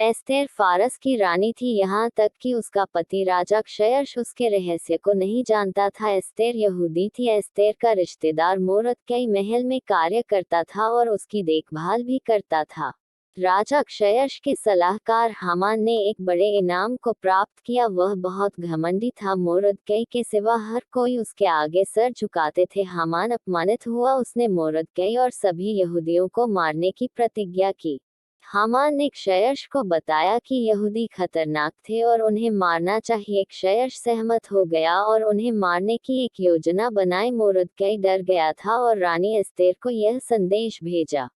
Esther फारस की रानी थी, यहाँ तक कि उसका पति राजा क्षयश उसके रहस्य को नहीं जानता था। एस्तेर यहूदी थी। एस्तेर का रिश्तेदार मोर्दकै महल में कार्य करता था और उसकी देखभाल भी करता था। राजा क्षयश के सलाहकार हामान ने एक बड़े इनाम को प्राप्त किया। वह बहुत घमंडी था। मोर्दकै के सिवा हर कोई उसके आगे सर झुकाते थे। हामान अपमानित हुआ। उसने मोर्दकै और सभी यहूदियों को मारने की प्रतिज्ञा की। हामान ने क्षयश को बताया कि यहूदी खतरनाक थे और उन्हें मारना चाहिए। क्षयश सहमत हो गया और उन्हें मारने की एक योजना बनाई। मोर्दकै डर गया था और रानी एस्तेर को यह संदेश भेजा।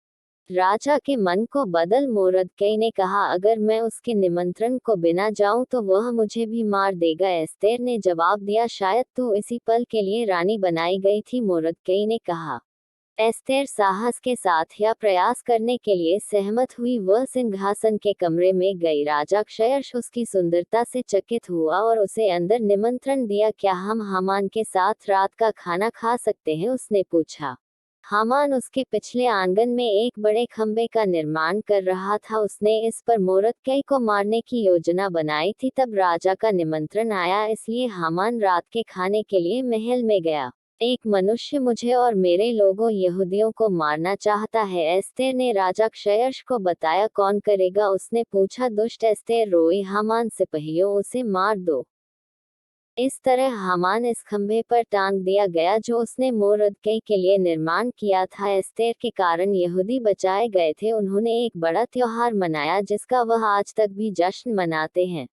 राजा के मन को बदल मोर्दकै ने कहा, अगर मैं उसके निमंत्रण को बिना जाऊं तो वह मुझे भी मार देगा। एस्तेर ने जवाब दिया, शायद तू इसी पल के लिए रानी बनाई गई थी। मोर्दकै ने कहा। एस्तेर साहस के साथ यह प्रयास करने के लिए सहमत हुई। वह सिंहासन के कमरे में गई। राजा क्षयश उसकी सुंदरता से चकित हुआ और उसे अंदर निमंत्रण दिया। क्या हम हामान के साथ रात का खाना खा सकते हैं? उसने पूछा। हामान उसके पिछले आंगन में एक बड़े खंबे का निर्माण कर रहा था। उसने इस पर मोर्दकै को मारने की योजना बनाई थी। तब राजा का निमंत्रण आया, इसलिए हामान रात के खाने के लिए महल में गया। एक मनुष्य मुझे और मेरे लोगों यहूदियों को मारना चाहता है, एस्तेर ने राजा क्षयश को बताया। कौन करेगा? उसने पूछा। दुष्ट एस्तेर रोई, हामान सिपाहियों, उसे मार दो। इस तरह हामान इस खंभे पर टांग दिया गया जो उसने मोर्दकै के लिए निर्माण किया था। एस्तेर के कारण यहूदी बचाए गए थे। उन्होंने एक बड़ा त्योहार मनाया जिसका वह आज तक भी जश्न मनाते हैं।